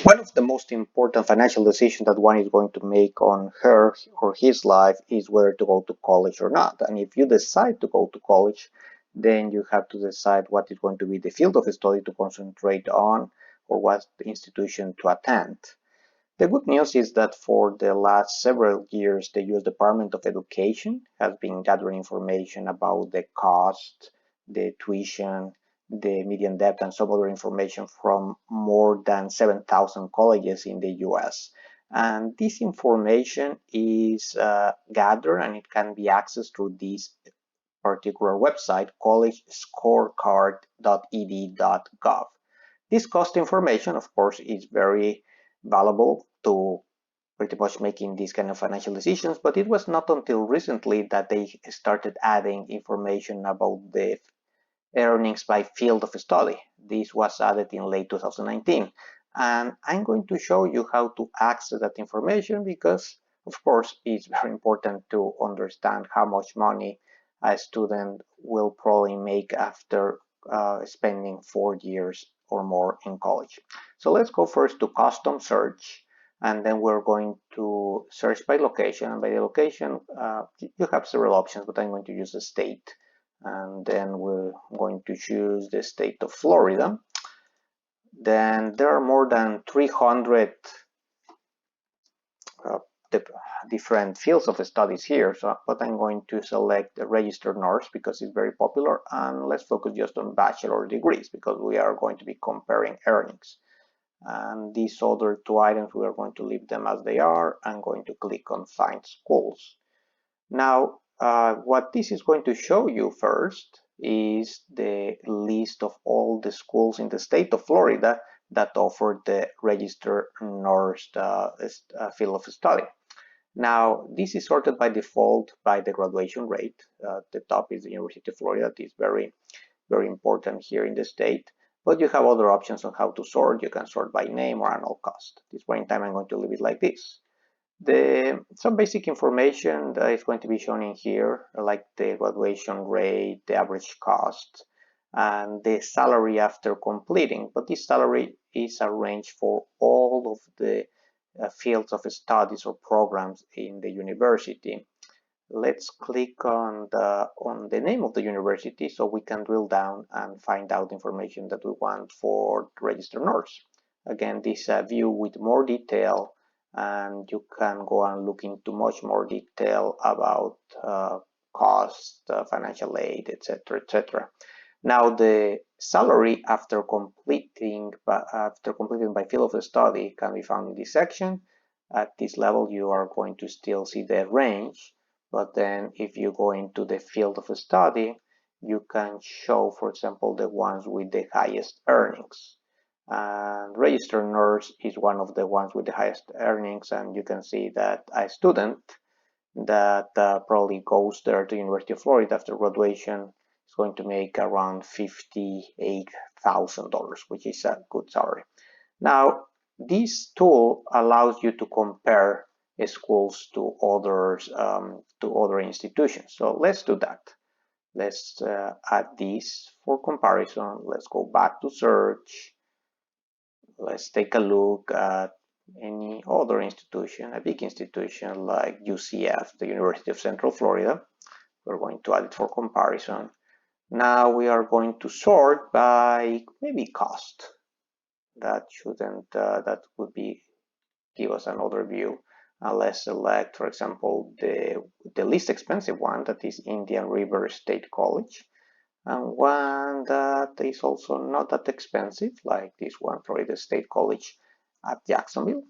One of the most important financial decisions that one is going to make on her or his life is whether to go to college or not. And if you decide to go to college, then you have to decide what is going to be the field of study to concentrate on or what institution to attend. The good news is that for the last several years, the U.S. Department of Education has been gathering information about the cost, the tuition, the median debt, and some other information from more than 7,000 colleges in the U.S. And this information is gathered and it can be accessed through this particular website, collegescorecard.ed.gov. This cost information, of course, is very valuable to pretty much making these kind of financial decisions, but it was not until recently that they started adding information about the earnings by field of study. This was added in late 2019. And I'm going to show you how to access that information because, of course, it's very important to understand how much money a student will probably make after spending 4 years or more in college. So let's go first to custom search, and then we're going to search by location. And by the location, you have several options, but I'm going to use the state. And then we're going to choose the state of Florida. Then there are more than 300 different fields of studies here, but I'm going to select the registered nurse because it's very popular, and let's focus just on bachelor degrees because we are going to be comparing earnings. And these other two items, we are going to leave them as they are. I'm going to click on find schools. Now, what this is going to show you first is the list of all the schools in the state of Florida that offer the registered nurse field of study. Now, this is sorted by default by the graduation rate. The top is the University of Florida. That is very, very important here in the state. But you have other options on how to sort. You can sort by name or annual cost. At this point in time, I'm going to leave it like this. Some basic information that is going to be shown in here, like the graduation rate, the average cost, and the salary after completing. But this salary is arranged for all of the fields of studies or programs in the university. Let's click on the name of the university so we can drill down and find out information that we want for registered nurse. Again, this view with more detail, and you can go and look into much more detail about cost, financial aid, etc., etc. Now, the salary after completing by field of study can be found in this section. At this level, you are going to still see the range, but then if you go into the field of study, you can show, for example, the ones with the highest earnings. And registered nurse is one of the ones with the highest earnings, and you can see that a student that probably goes there to University of Florida after graduation is going to make around $58,000, which is a good salary. Now, this tool allows you to compare schools to other institutions. So let's do that. Let's add this for comparison. Let's go back to search. Let's take a look at any other institution, a big institution like UCF, the University of Central Florida. We're going to add it for comparison. Now we are going to sort by maybe cost. That would be give us another view. Let's select, for example, the least expensive one, that is Indian River State College, and one that is also not that expensive, like this one, Florida State College at Jacksonville.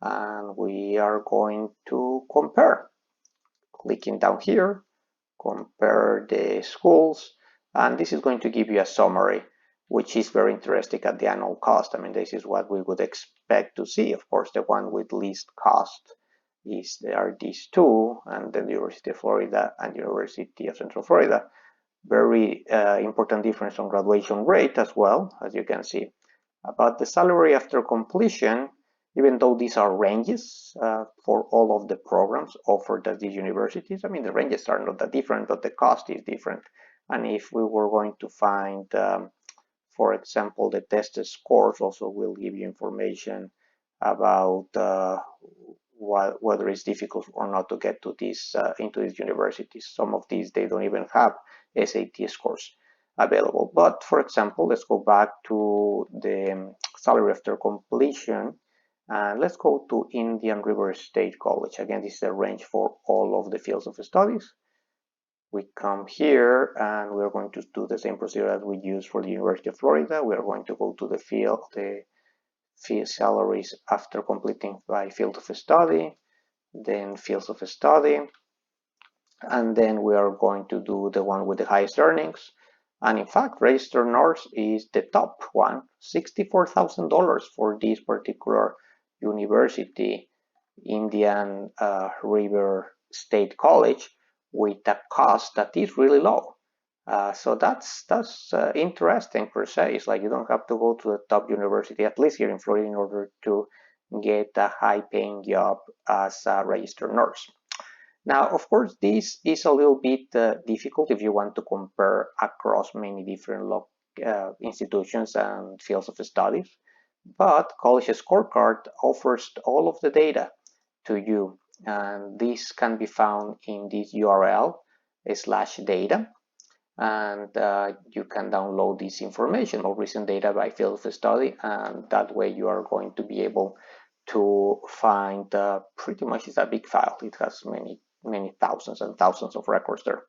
And we are going to compare. Clicking down here, compare the schools, and this is going to give you a summary, which is very interesting at the annual cost. I mean, this is what we would expect to see. Of course, the one with least cost are these two, and then the University of Florida and University of Central Florida. Very important difference on graduation rate as well, as you can see. About the salary after completion, even though these are ranges for all of the programs offered at these universities, I mean, the ranges are not that different, but the cost is different. And if we were going to find, for example, the test scores also will give you information about whether it's difficult or not to get to these into these universities. Some of these they don't even have SAT scores available. But for example, let's go back to the salary after completion, and let's go to Indian River State College. Again, this is a range for all of the fields of studies. We come here and we're going to do the same procedure as we use for the University of Florida. We're going to go to the fee salaries after completing by field of study, then fields of study, and then we are going to do the one with the highest earnings. And in fact, registered nurse is the top one, $64,000 for this particular university, Indian River State College, with a cost that is really low. So that's interesting per se. It's like you don't have to go to the top university, at least here in Florida, in order to get a high-paying job as a registered nurse. Now, of course, this is a little bit difficult if you want to compare across many different institutions and fields of studies, but College Scorecard offers all of the data to you, and this can be found in this URL/data, and you can download this information, more recent data by field of study, and that way you are going to be able to find pretty much, it's a big file. It has many thousands and thousands of records there.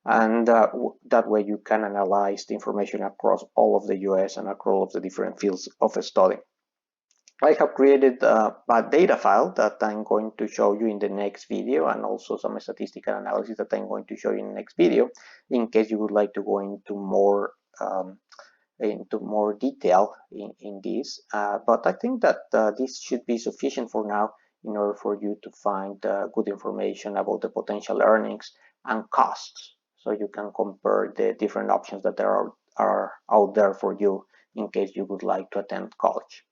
And that way you can analyze the information across all of the US and across all of the different fields of study. I have created a data file that I'm going to show you in the next video, and also some statistical analysis that I'm going to show you in the next video, in case you would like to go into more detail in this. But I think that this should be sufficient for now in order for you to find good information about the potential earnings and costs, so you can compare the different options that there are out there for you in case you would like to attend college.